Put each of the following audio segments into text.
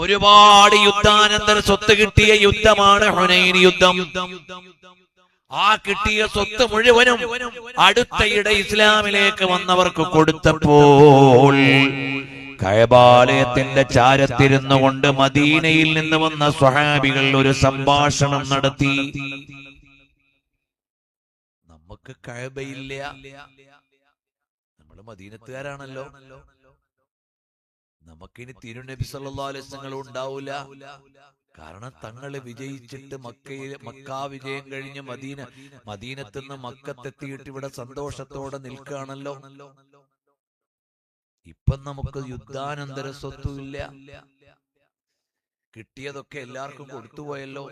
ഒരുപാട് യുദ്ധാനന്തര സ്വത്ത് കിട്ടിയ യുദ്ധമാണ് ഹുനൈൻ യുദ്ധം. ആ കിട്ടിയ സ്വത്ത് മുഴുവനും അടുത്തയിടെ ഇസ്ലാമിലേക്ക് വന്നവർക്ക് കൊടുത്തപ്പോൾ കഅബാലയത്തിന്റെ ചാരത്തിരുന്നു കൊണ്ട് മദീനയിൽ നിന്ന് വന്ന സ്വഹാബികൾ ഒരു സംഭാഷണം നടത്തി. നമുക്ക് കഅബയില്ല, നമ്മൾ മദീനത്തുകാരാണല്ലോ, നമുക്കിനി തിരുനബി സല്ലല്ലാഹു അലൈഹി വസല്ലം ഉണ്ടാവൂല. കാരണം തങ്ങള് വിജയിച്ചിട്ട് മക്കാ വിജയം കഴിഞ്ഞ് മദീനത്തുനിന്ന് മക്കത്തെത്തിയിട്ട് ഇവിടെ സന്തോഷത്തോടെ നിൽക്കുകയാണല്ലോ. ഇപ്പം നമുക്ക് യുദ്ധാനന്തര സ്വത്തും ഇല്ല, കിട്ടിയതൊക്കെ എല്ലാവർക്കും കൊടുത്തുപോയല്ലോ.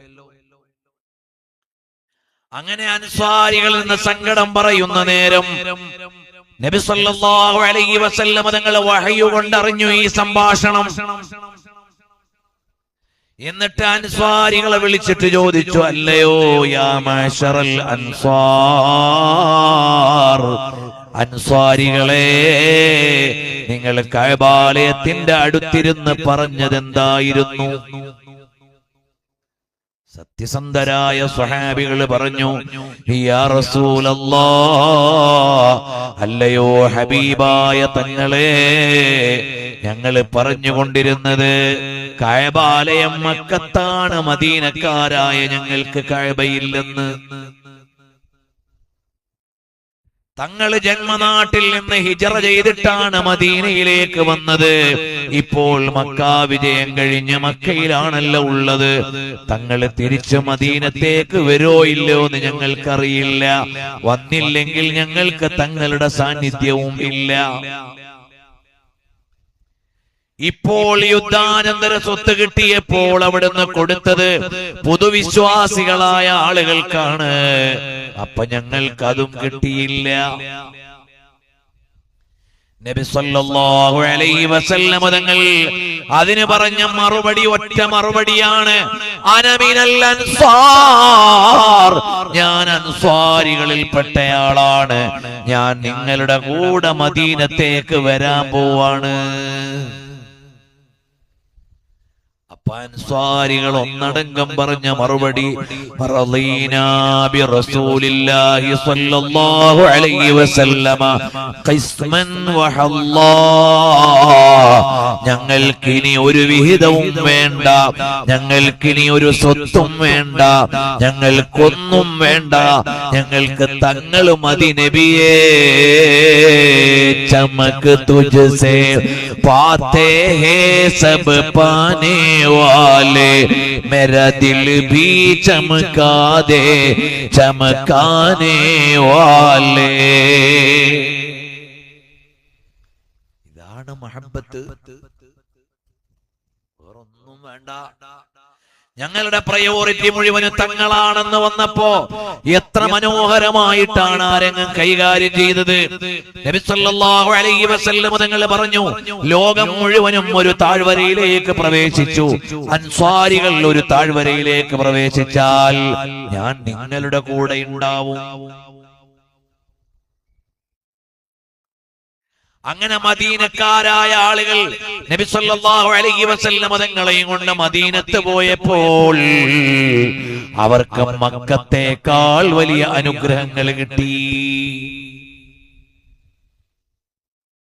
അങ്ങനെ അൻസാരികളിൽ നിന്ന് സങ്കടം പറയുന്ന നേരം നബി സല്ലല്ലാഹു അലൈഹി വസല്ലം തങ്ങൾ വഹയ് കൊണ്ടറിഞ്ഞു ഈ സംഭാഷണം. എന്നിട്ട് അൻസാരികളെ വിളിച്ചിട്ട് ചോദിച്ചു, അല്ലയോ യാ മഅശറൽ അൻസാർ, അൻസാരികളെ, നിങ്ങൾ കഅബാലയത്തിന്റെ അടുത്തിരുന്ന് പറഞ്ഞതെന്തായിരുന്നു? സത്യസന്ധരായ സ്വഹാബികൾ പറഞ്ഞു, യാ റസൂലല്ലാഹ്, അല്ലയോ ഹബീബായ തങ്ങളെ, ഞങ്ങൾ പറഞ്ഞുകൊണ്ടിരുന്നത് കഅബാലയം മക്കത്താണ്, മദീനക്കാരായ ഞങ്ങൾക്ക് കഅബയില്ലെന്ന്. തങ്ങള് ജന്മനാട്ടിൽ നിന്ന് ഹിജറ ചെയ്തിട്ടാണ് മദീനയിലേക്ക് വന്നത്. ഇപ്പോൾ മക്കാ വിജയം കഴിഞ്ഞ് മക്കയിലാണല്ലോ ഉള്ളത്. തങ്ങള് തിരിച്ചു മദീനത്തേക്ക് വരുമോ ഇല്ലയോ എന്ന് ഞങ്ങൾക്കറിയില്ല. വന്നില്ലെങ്കിൽ ഞങ്ങൾക്ക് തങ്ങളുടെ സാന്നിധ്യവും ഇല്ല. ഇപ്പോൾ യുദ്ധാനന്തര സ്വത്ത് കിട്ടിയപ്പോൾ അവിടുന്ന് കൊടുത്തത് പൊതുവിശ്വാസികളായ ആളുകൾക്കാണ്. അപ്പൊ ഞങ്ങൾക്ക് അതും കിട്ടിയില്ല. നബി സല്ലല്ലാഹു അലൈഹി വസല്ലം തങ്ങൾ അതിന് പറഞ്ഞ മറുപടി ഒറ്റ മറുപടിയാണ്, അനമിനൽ അൻസാർ, ഞാൻ അൻസാരികളിൽപ്പെട്ടയാളാണ്, ഞാൻ നിങ്ങളുടെ കൂടെ മദീനത്തേക്ക് വരാൻ പോവാണ്. അൻസാരികൾ ഒന്നടങ്കം പറഞ്ഞ മറുപടി, റളീനാ ബി റസൂലില്ലാഹി സ്വല്ലല്ലാഹു അലൈഹി വസല്ലമ ഖിസ്മൻ വഹല്ലാ, ഞങ്ങൾക്കിനി ഒരു വിഹിതവും വേണ്ട, ഞങ്ങൾക്കിനി ഒരു സ്വത്തും വേണ്ട, ഞങ്ങൾക്കൊന്നും വേണ്ട, ഞങ്ങൾക്ക് തങ്ങൾ മതി നബിയേ. ചമക് തുജ്സേ പാത്തേ ഹേ സബ് പാനേ वाले, मेरा दिल भी चमका दे चमकाने वाले. ഇതാണ് മഹബ്ബത്ത്. വേറൊന്നും വേണ്ട. ഞങ്ങളുടെ പ്രയോറിറ്റി മുഴുവനും തങ്ങളാണെന്ന് വന്നപ്പോ എത്ര മനോഹരമായിട്ടാണ് ആ രംഗം കൈകാര്യം ചെയ്തത്. നബി സല്ലല്ലാഹു അലൈഹി വസല്ലം തങ്ങൾ പറഞ്ഞു, ലോകം മുഴുവനും ഒരു താഴ്വരയിലേക്ക് പ്രവേശിച്ചു, അൻസാരികൾ ഒരു താഴ്വരയിലേക്ക് പ്രവേശിച്ചാൽ ഞാൻ നിങ്ങളുടെ കൂടെ ഉണ്ടാവും. അങ്ങനെ മദീനക്കാരായ ആളുകൾ നബി സല്ലല്ലാഹു അലൈഹി വസല്ലം തങ്ങളെയും കൊണ്ട് മദീനത്ത് പോയപ്പോൾ അവർക്ക് മക്കത്തേക്കാൾ വലിയ അനുഗ്രഹങ്ങൾ കിട്ടി.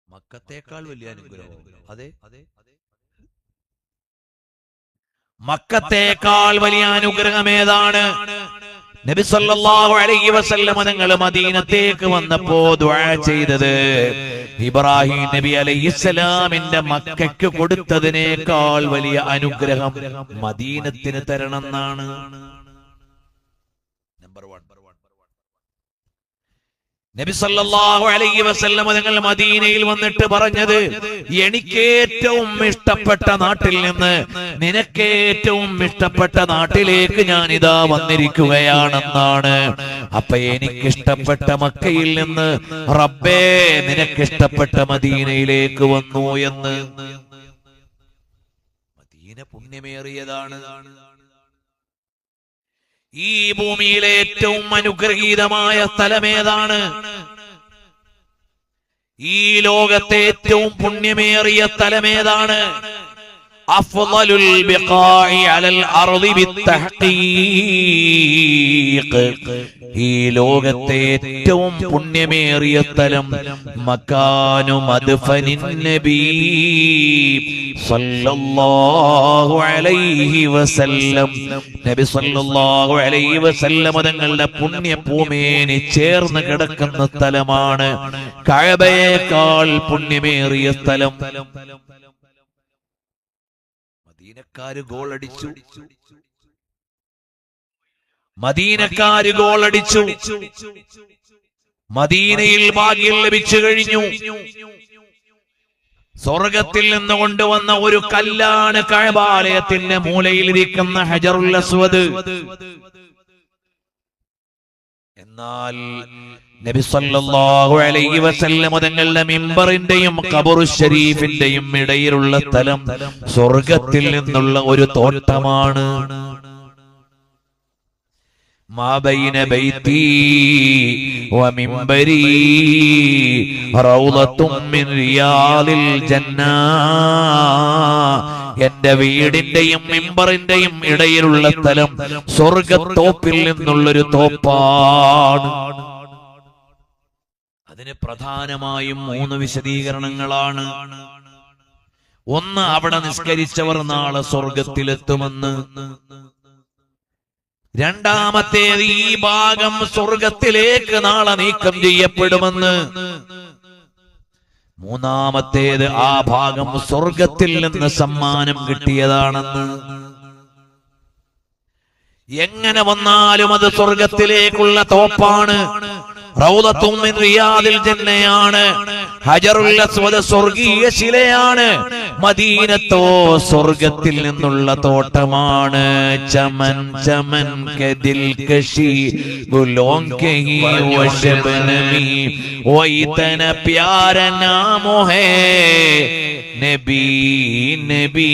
മക്കത്തേക്കാൾ വലിയ അനുഗ്രഹം, അതെ, മക്കത്തേക്കാൾ വലിയ അനുഗ്രഹം ഏതാണ്? നബി സല്ലല്ലാഹു അലൈഹി വസല്ലം തങ്ങൾ മദീനത്തേക്ക് വന്നപ്പോ ദുആ ചെയ്തത് ഇബ്രാഹിം നബി അലൈഹിസ്സലാമിന്റെ മക്കയ്ക്ക് കൊടുത്തതിനേക്കാൾ വലിയ അനുഗ്രഹം മദീനത്തിന് തരണമെന്നാണ്. നമ്പർ 1. നബി സല്ലല്ലാഹു അലൈഹി വസല്ലം തങ്ങൾ മദീനയിൽ വന്നിട്ട് പറഞ്ഞത്, എനിക്ക് ഏറ്റവും ഇഷ്ടപ്പെട്ട നാട്ടിൽ നിന്ന് നിനക്ക് ഏറ്റവും ഇഷ്ടപ്പെട്ട നാട്ടിലേക്ക് ഞാൻ ഇതാ വന്നിരിക്കുകയാണെന്നാണ്. അപ്പൊ എനിക്കിഷ്ടപ്പെട്ട മക്കയിൽ നിന്ന് റബ്ബേ നിനക്കിഷ്ടപ്പെട്ട മദീനയിലേക്ക് വന്നു എന്ന്. മദീന പുണ്യമേറിയതാണ്. ഈ ഭൂമിയിലെ ഏറ്റവും അനുഗ്രഹീതമായ സ്ഥലമേതാണ്? ഈ ലോകത്തെ ഏറ്റവും പുണ്യമേറിയ സ്ഥലമേതാണ്? അഫ്ളലുൽ ബിഖാഇ അലൽ അർളി ബിത്തഹ്ഖീഖ്, ഈ ലോകത്തെ ഏറ്റവും പുണ്യമേറിയ സ്ഥലം മക്കാനു മദ്ഫനിൻ നബി സല്ലല്ലാഹു അലൈഹി വസല്ലം. നബി സല്ലല്ലാഹു അലൈഹി വസല്ലം തങ്ങളുടെ പുണ്യഭൂമിയെ ചേർന്ന് കിടക്കുന്ന സ്ഥലമാണ് കഅബയേക്കാൾ പുണ്യമേറിയ സ്ഥലം. മദീനക്കാര് ഗോളടിച്ചു, മദീനക്കാര് ഗോളടിച്ചു. മദീനയിൽ ഭാഗ്യം ലഭിച്ചു കഴിഞ്ഞു. സ്വർഗത്തിൽ നിന്ന് കൊണ്ടുവന്ന ഒരു കല്ലാണ് കഅബാലയത്തിന്റെ മൂലയിലിരിക്കുന്ന ഹജറുൽ അസ്വദ്. എന്നാൽ നബി സല്ലല്ലാഹു അലൈഹി വസല്ലം തങ്ങളുടെ മിമ്പറിന്റെയും ഖബറു ശരീഫിന്റെയും ഇടയിലുള്ള സ്ഥലം സ്വർഗത്തിൽ നിന്നുള്ള ഒരു തോട്ടമാണ്. മാ ബൈന ബൈതി വമിംബരി റൗളത്തും മിൻ റിയാദിൽ ജന്ന. എന്റെ വീടിന്റെയും മിമ്പറിന്റെയും ഇടയിലുള്ള സ്ഥലം സ്വർഗത്തോപ്പിൽ നിന്നുള്ളൊരു തോപ്പാണ്. അതിന് പ്രധാനമായും 3 വിശദീകരണങ്ങളാണ്. ഒന്ന്, അവിടെ നിസ്കരിച്ചവർ നാളെ സ്വർഗത്തിലെത്തുമെന്ന്. രണ്ടാമത്തേത്, ഈ ഭാഗം സ്വർഗത്തിലേക്ക് നാളെ നീക്കം ചെയ്യപ്പെടുമെന്ന്. മൂന്നാമത്തേത്, ആ ഭാഗം സ്വർഗത്തിൽ നിന്ന് സമ്മാനം കിട്ടിയതാണെന്ന്. എങ്ങനെ വന്നാലും അത് സ്വർഗത്തിലേക്കുള്ള തോപ്പാണ്. റൗളത്തും മിൻ റിയാദിൽ ജന്നയാണ്. ഹജറുൽ അസ്വദ് സ്വർഗീയ ശിലയാണ്. മദീനത്തോ സ്വർഗത്തിൽ നിന്നുള്ള തോട്ടമാണ്. ചമൻ ചമൻ കെ ദിൽ കശി ഗുലോം കെ ഹി വശബനമി വൈതന പ്യാര നാമോ ഹേ നബി നബി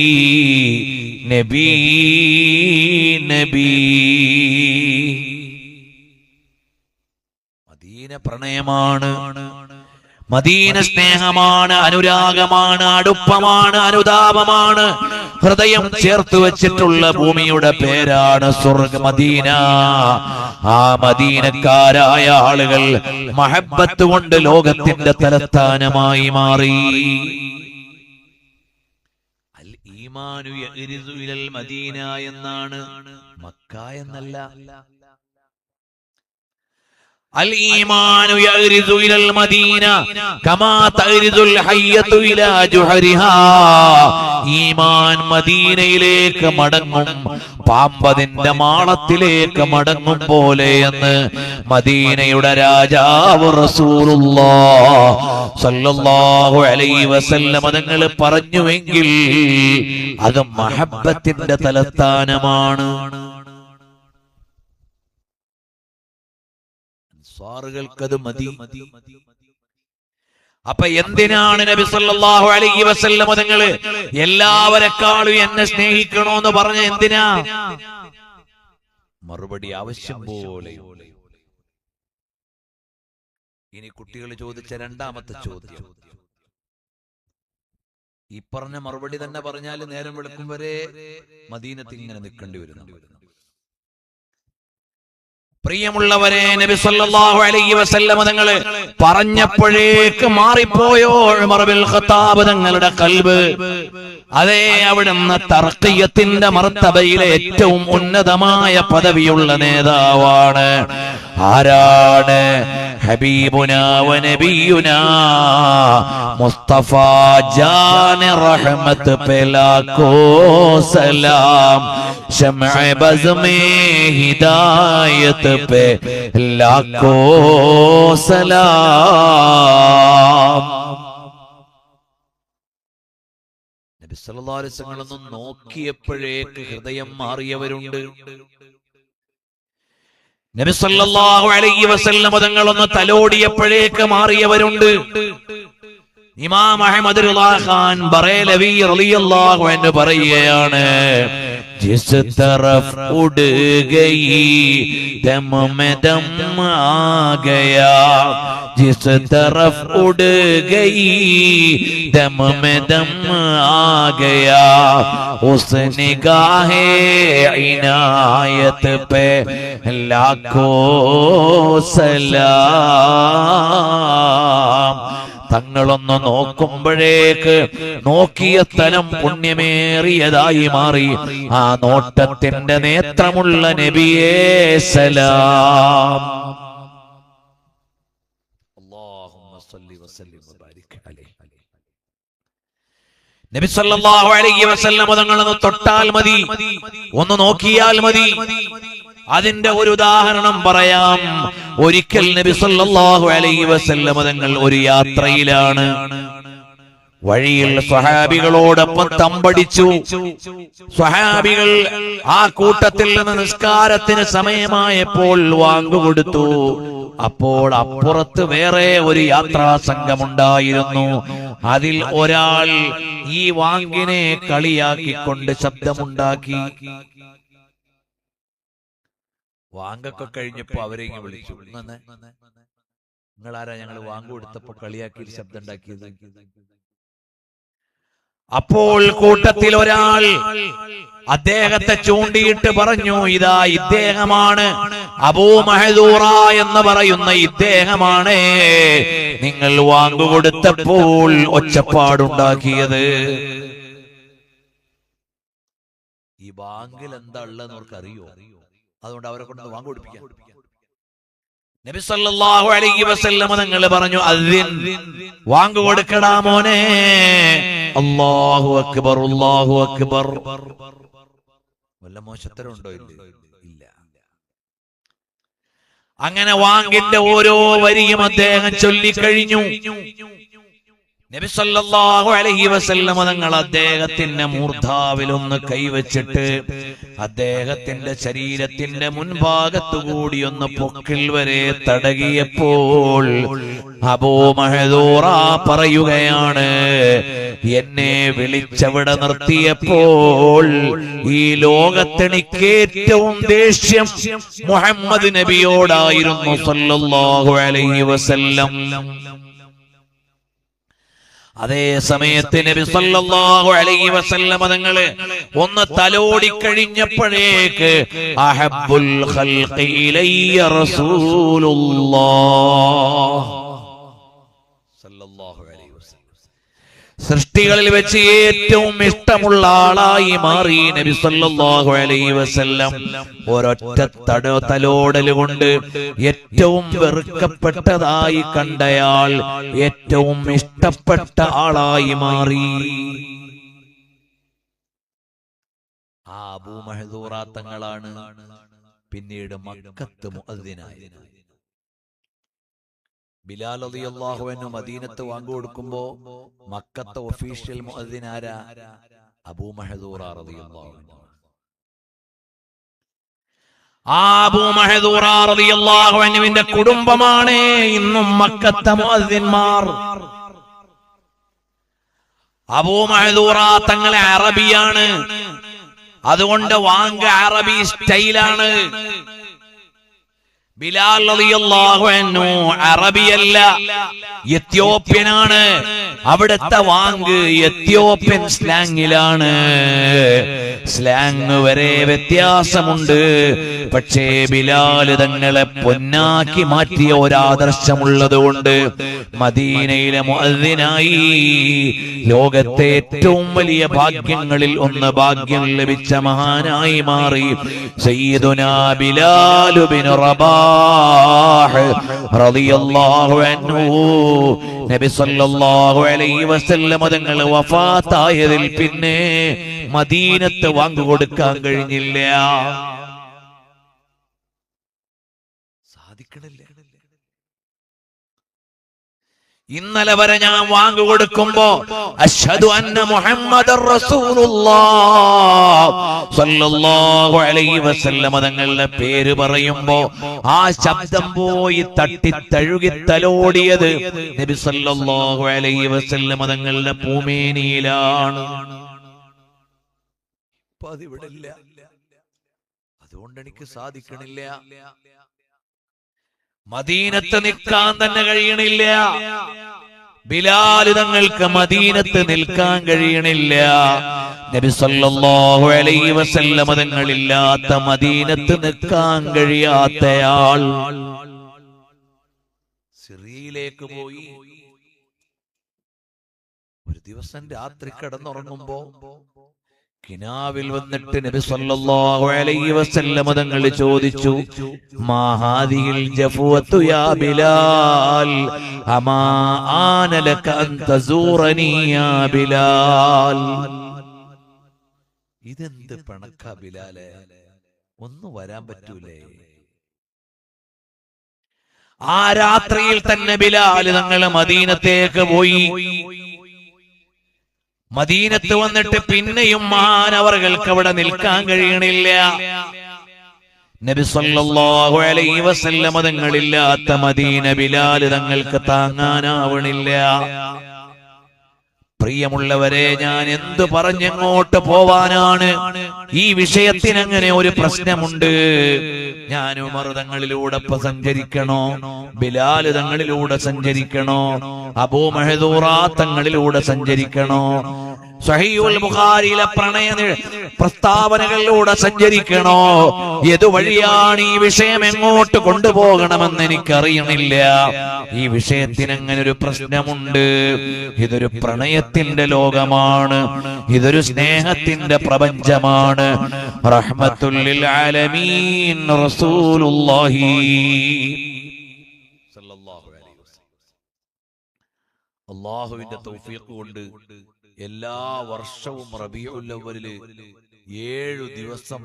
നബി നബി. മദീന പ്രണയമാണ്, മദീന സ്നേഹമാണ്, അനുരാഗമാണ്, അടുപ്പമാണ്, അനുതാപമാണ്. ഹൃദയം ചേർത്ത് വെച്ചിട്ടുള്ള ഭൂമിയുടെ പേരാണ് സ്വർഗ മദീന. ആ മദീനക്കാരായ ആളുകൾ മഹബ്ബത്ത് കൊണ്ട് ലോകത്തിന്റെ തലസ്ഥാനമായി മാറി. അൽ ഈമാനു യഗ്രിസു ഇലൽ മദീന എന്നാണ്, മക്ക എന്നല്ല. അൽ ഈമാനു യഗ്രിസു ഇലൽ മദീന കമാ തഗ്രിസുൽ ഹയ്യതു ഇലാ ജുഹരിഹാ. ഈമാൻ മദീനയിലേക്ക് മടങ്ങും പാമ്പതിന്റെ മാളത്തിലേക്ക് മടങ്ങും പോലെ എന്ന് മദീനയുടെ രാജാവ് റസൂലുള്ളാഹ് സല്ലല്ലാഹു അലൈഹി വസല്ലം തങ്ങൾ പറഞ്ഞുവെങ്കിൽ അത് മഹബ്ബത്തിന്റെ തലസ്ഥാനമാണ്. സ്വാറുകൾക്കത് മതി. അപ്പൊ എന്തിനാണ് നബി സല്ലല്ലാഹു അലൈഹി വസല്ലം തങ്ങള് എല്ലാവരെക്കാളും എന്നെ സ്നേഹിക്കണോന്ന് പറഞ്ഞ എന്തിനാ? മറുപടി ആവശ്യം പോലെ. ഇനി കുട്ടികൾ ചോദിച്ച രണ്ടാമത്തെ ചോദ്യം, ഈ പറഞ്ഞ മറുപടി തന്നെ പറഞ്ഞാൽ നേരം വെളുക്കും വരെ മദീനത്തിൽ ഇങ്ങനെ നിൽക്കേണ്ടി വരുന്നു. പ്രിയമുള്ളവരെ, നബി സല്ലല്ലാഹു അലൈഹി വസല്ലം തങ്ങൾ പറഞ്ഞപ്പോഴേക്ക് മാറിപ്പോയോ ഉമർ ബിൻ ഖത്താബ് തങ്ങളുടെ ഖൽബ്? അതേ, അവിടുന്ന് തർഖിയത്തിന്റെ മർത്തബയിലെ ഏറ്റവും ഉന്നതമായ പദവിയുള്ള നേതാവാണ്. ആരാണ്? ഹബീബുനാ വ നബിയുനാ മുസ്തഫ ജാൻ റഹ്മത്ത് പേ ലാഖോ സലാം, ശംഅ ബസ് മേ ഹിദായത്ത് പേ ലാഖോ സലാം. നബി സല്ലല്ലാഹു അലൈഹി വസല്ലം നോക്കിയപ്പോഴേക്ക് ഹൃദയം മാറിയവരുണ്ട്. നബി സല്ലല്ലാഹു അലൈഹി വസല്ലം തങ്ങളൊന്ന് തലോടിയപ്പോഴേക്ക് മാറിയവരുണ്ട്. ഇമാം അഹ്മദ് റിളാ ഖാൻ ബറേലവി റളിയല്ലാഹു അൻഹു പറയുകയാണ്, जिस तरफ उड़ गई दम में दम आ गया, जिस तरफ उड़ गई दम में दम आ गया, उस निगाहे इनायत पे लाखों सलाम। തങ്ങളൊന്ന് നോക്കുമ്പോഴേക്ക് നോക്കിയ സ്ഥലം പുണ്യമേറിയതായി മാറി. ആ നോട്ടത്തിന്റെ നേത്രമുള്ള നബിയേ സലാം. അല്ലാഹുമ്മ സ്വല്ലി വസല്ലിം വബാരിക് അലൈഹി. നബി സല്ലല്ലാഹു അലൈഹി വസല്ലം തങ്ങളൊന്ന് തൊട്ടാൽ മതി, ഒന്ന് നോക്കിയാൽ മതി. അതിന്റെ ഒരു ഉദാഹരണം പറയാം. ഒരിക്കൽ നബി സല്ലല്ലാഹു അലൈഹി വസല്ലം തങ്ങൾ ഒരു യാത്രയിലാണ്. വഴിയിൽ സ്വഹാബികളോടൊപ്പം തമ്പടിച്ചു. സ്വഹാബികൾ ആ കൂട്ടത്തിൽ നിന്ന് നിസ്കാരത്തിന് സമയമായപ്പോൾ വാങ്ങുകൊടുത്തു. അപ്പോൾ അപ്പുറത്ത് വേറെ ഒരു യാത്രാ സംഘമുണ്ടായിരുന്നു. അതിൽ ഒരാൾ ഈ വാങ്ങിനെ കളിയാക്കിക്കൊണ്ട് ശബ്ദമുണ്ടാക്കി. വാങ്ങൊക്കെ കഴിഞ്ഞപ്പോ അവരെയും വിളിച്ചു, നിങ്ങളാരാ ഞങ്ങൾ വാങ്ങ് കൊടുത്തപ്പോ കളിയാക്കി ശബ്ദം ഉണ്ടാക്കിയത്? അപ്പോൾ കൂട്ടത്തിൽ ഒരാൾ അദ്ദേഹത്തെ ചൂണ്ടിയിട്ട് പറഞ്ഞു, ഇതാ ഇദ്ദേഹമാണ്, അബൂ മഹദൂറ എന്ന് പറയുന്ന ഇദ്ദേഹമാണ് നിങ്ങൾ വാങ്ങ് കൊടുത്തപ്പോൾ ഒച്ചപ്പാടുണ്ടാക്കിയത്. ഈ ബാങ്കിൽ എന്താ ഉള്ളതെന്ന് അവർക്കറിയോ? അതുകൊണ്ട് അവരെ കൊണ്ട് വാങ്ങ് കൊടുപ്പിക്കാം. നബി സല്ലല്ലാഹു അലൈഹി വസല്ലം തങ്ങൾ പറഞ്ഞു, അദ്ദിൻ, വാങ്ങ് കൊടുക്കടാ മോനെ. അല്ലാഹു അക്ബർ, അല്ലാഹു അക്ബർ. വല്ല മോശത്തരമുണ്ടോ? ഇല്ല. അങ്ങനെ വാങ്ങിന്റെ ഓരോ വരിയും അദ്ദേഹം ചൊല്ലിക്കഴിഞ്ഞു. നബി സല്ലല്ലാഹു അലൈഹി വസല്ലം തങ്ങൾ അദ്ദേഹത്തിന്റെ മൂർധാവിൽ ഒന്ന് കൈവച്ചിട്ട് അദ്ദേഹത്തിന്റെ ശരീരത്തിന്റെ മുൻഭാഗത്തുകൂടി ഒന്ന് പൊക്കിൽ വരെ തടകിയപ്പോൾ അബൂ മഹദൂറ പറയുകയാണ്, എന്നെ വിളിച്ചവിടെ നിർത്തിയപ്പോൾ ഈ ലോകത്തെനിക്ക് ഏറ്റവും ദേഷ്യം മുഹമ്മദ് നബിയോടായിരുന്നു സല്ലല്ലാഹു അലൈഹി വസല്ലം. അതേ സമയത്ത് നബി സല്ലല്ലാഹു അലൈഹി വസല്ലം തങ്ങള് ഒന്ന് തലോടി കഴിഞ്ഞപ്പോഴേക്ക് അഹബ്ബുൽ ഖൽഖി ഇലയ്യ റസൂലുള്ളാഹ് സല്ലല്ലാഹു അലൈഹി വസല്ലം, സൃഷ്ടികളിൽ വെച്ച് ഏറ്റവും ഇഷ്ടമുള്ള ആളായി മാറി നബി സല്ലല്ലാഹു അലൈഹി വസല്ലം. ഒരൊറ്റ തലോടൽ കൊണ്ട് ഏറ്റവും വെറുക്കപ്പെട്ടതായി കണ്ടയാൾ ഏറ്റവും ഇഷ്ടപ്പെട്ട ആളായി മാറി. ആ അബൂ മഹദൂറ തങ്ങളാണ് പിന്നീട് മക്കത്ത് മുഅദ്ദിനായി. ബിലാൽ റളിയല്ലാഹു അൻഹു മദീനത്ത് വാങ്ങ് കൊടുക്കുമ്പോ മക്കത്തെ ഒഫീഷ്യൽ മുഅദ്ദിൻ ആരാ? അബൂ മഹദൂറ റളിയല്ലാഹു അൻഹു. ആ അബൂ മഹദൂറ റളിയല്ലാഹു അൻഹുവിന്റെ കുടുംബമാണ് ഇന്നും മക്കത്തെ മുഅദ്ദിൻമാർ. അബൂ മഹദൂറ തങ്ങളെ അറബിയാണ്, അതുകൊണ്ട് വാങ്ങ് അറബി സ്റ്റൈലാണ്. ബിലാൽ റളിയല്ലാഹു അൻഹു അറബിയല്ല, എത്യോപ്യനാണ്. അവിടുത്തെ വാങ്ക് എത്യോപ്യൻ സ്ലാങ്ങിലാണ്. സ്ലാങ് വരെ വ്യത്യാസമുണ്ട്. പക്ഷേ ബിലാൽ തങ്ങളെ പൊന്നാക്കി മാറ്റിയ ഒരാദർശമുള്ളത് കൊണ്ട് മദീനയിലെ മുഅദ്ദിനായി. ലോകത്തെ ഏറ്റവും വലിയ ഭാഗ്യങ്ങളിൽ ഒന്ന് ഭാഗ്യം ലഭിച്ച മഹാനായി മാറി സയ്യിദുനാ ബിലാൽ ബിൻ റബാഹ് റളിയല്ലാഹു അൻഹു. നബി സല്ലല്ലാഹു അലൈഹി വസല്ലം തങ്ങൾ വഫാത്തായതിൽ പിന്നെ മദീനത്ത് വാങ്ങ് കൊടുക്കാൻ കഴിഞ്ഞില്ല. സാധിക്കണില്ല. ഇന്നലെ വരെ ഞാൻ വാങ്ങ് കൊടുക്കുമ്പോ അശ്ഹദു അന്ന മുഹമ്മദർ റസൂലുള്ളാഹ് സ്വല്ലല്ലാഹു അലൈഹി വസല്ലം തങ്ങളുടെ പേര് പറയുമ്പോ ആ ശബ്ദം പോയി തട്ടി തഴുകി തലോടിയത് നബി സല്ലല്ലാഹു അലൈഹി വസല്ലം തങ്ങളുടെ പൂമേനിയിലാണ്. ഇപ്പൊ അതിവിടെ ഇല്ല. അതുകൊണ്ട് എനിക്ക് സാധിക്കണില്ല. മദീനത്ത് നിൽക്കാൻ തന്നെ കഴിയണില്ല. ബിലാൽ തങ്ങൾക്ക് മദീനത്ത് നിൽക്കാൻ കഴിയണില്ല. നബി സല്ലല്ലാഹു അലൈഹി വസല്ലം തങ്ങളില്ലാത്ത മദീനത്ത് നിൽക്കാൻ കഴിയാത്തയാൾ സിറിയയിലേക്ക് പോയി. ഒരു ദിവസം രാത്രി കിടന്നുറങ്ങുമ്പോ കിനാവിൽ വന്നിട്ട് നബി സല്ലല്ലാഹു അലൈഹി വസല്ലം തങ്ങൾ ചോദിച്ചു, മാ ഹാദിഹിൽ ജഫവതു യാ ബിലാൽ അമാ ആന ലക അൻ തസൂറനി യാ ബിലാൽ. ഇതെന്ത് പണക്ക ബിലാലെ, ഒന്ന് വരാൻ പറ്റൂലേ? ആ രാത്രിയിൽ തന്നെ ബിലാൽ തങ്ങൾ മദീനത്തേക്ക് പോയി. മദീനത്ത് വന്നിട്ട് പിന്നെയും മാനവർക്ക് അവിടെ നിൽക്കാൻ കഴിയണില്ല. നബി സല്ലല്ലാഹു അലൈഹി വസല്ലം തങ്ങളില്ലാത്ത മദീന ബിലാൽ തങ്ങൾക്ക് താങ്ങാനാവണില്ല. പ്രിയമുള്ളവരെ, ഞാൻ എന്തു പറഞ്ഞെങ്ങോട്ട് പോവാനാണ്? ഈ വിഷയത്തിന് അങ്ങനെ ഒരു പ്രശ്നമുണ്ട്. ഞാൻ ഉമർ തങ്ങളിലൂടെ സഞ്ചരിക്കണോ, ബിലാൽ തങ്ങളിലൂടെ സഞ്ചരിക്കണോ, അബൂ മഹ്ദൂറ തങ്ങളിലൂടെ സഞ്ചരിക്കണോ, സഹീഹുൽ ബുഖാരിയിലെ പ്രണയ പ്രസ്താവനകളിലൂടെ സഞ്ചരിക്കണോ? ഏതുവഴിയാണ് ഈ വിഷയം എങ്ങോട്ട് കൊണ്ടുപോകണമെന്ന് എനിക്കറിയണില്ല. ഈ വിഷയത്തിന് അങ്ങനെ ഒരു പ്രശ്നമുണ്ട്. ഇതൊരു പ്രണയത്തിന്റെ ലോകമാണ്, ഇതൊരു സ്നേഹത്തിന്റെ പ്രപഞ്ചമാണ്. റഹ്മത്തുൽ ലിൽ ആലമീൻ റസൂലുള്ളാഹി സല്ലല്ലാഹു അലൈഹി വസല്ലം. അല്ലാഹുവിന്റെ തൗഫീഖ് കൊണ്ട് എല്ലാ വർഷവും റബീഉൽ അവ്വലിൽ 7 ദിവസം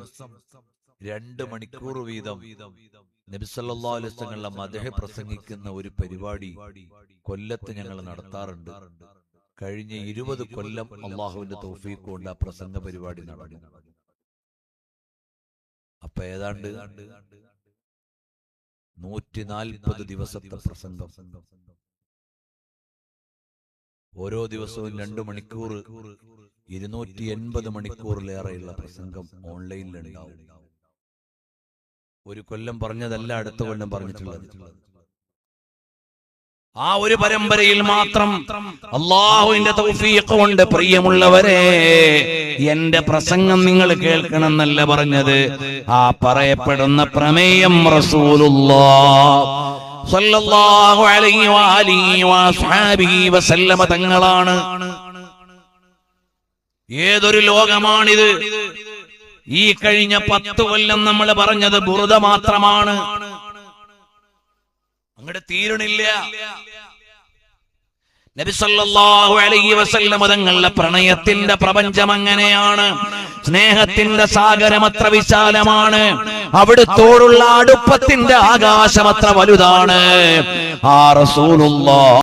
2 മണിക്കൂർ വീതം നബി സല്ലല്ലാഹു അലൈഹി വസല്ലം മദ്ഹ് പ്രസംഗിക്കുന്ന ഒരു പരിപാടി കൊല്ലത്ത് ഞങ്ങൾ നടത്താറുണ്ട്. കഴിഞ്ഞ 20 കൊല്ലം അല്ലാഹുവിന്റെ തൗഫീഖ് കൊണ്ട് ആ പ്രസംഗ പരിപാടി നടന്നു. അപ്പൊ ഏതാണ്ട് 140 ദിവസത്തെ പ്രസംഗം, ഓരോ ദിവസവും 2 മണിക്കൂർ, 280 മണിക്കൂറിലേറെയുള്ള പ്രസംഗം ഓൺലൈനിലുണ്ടാവും. ഒരു കൊല്ലം പറഞ്ഞതല്ല അടുത്ത കൊല്ലം പറഞ്ഞിട്ടുള്ളത്. ആ ഒരു പരമ്പരയിൽ മാത്രം അല്ലാഹുവിന്റെ തൗഫീഖ് കൊണ്ട് പ്രിയമുള്ളവരെ, എന്റെ പ്രസംഗം നിങ്ങൾ കേൾക്കണം എന്നല്ല പറഞ്ഞത്. ആ പറയപ്പെടുന്ന പ്രമേയം റസൂലുള്ളാഹ് സ്വല്ലല്ലാഹു അലൈഹി വആലിഹി വഅസ്ഹാബിഹി വസല്ലമ തങ്ങളാണ്. ഏതൊരു ലോകമാണിത്? ഈ കഴിഞ്ഞ 10 കൊല്ലം നമ്മൾ പറഞ്ഞത് ബുറുദ മാത്രമാണ്. അങ്ങോട്ട് തീരണില്ല. നബി സല്ലല്ലാഹു അലൈഹി വസല്ലം തങ്ങളുടെ പ്രണയത്തിന്റെ പ്രപഞ്ചം അങ്ങനെയാണ്. സ്നേഹത്തിന്റെ സാഗരം അത്ര വിശാലമാണ്. അവിടുത്തോടുള്ള അടുപ്പത്തിന്റെ ആകാശം അത്ര വലുതാണ്. ആ റസൂലുള്ളാഹ്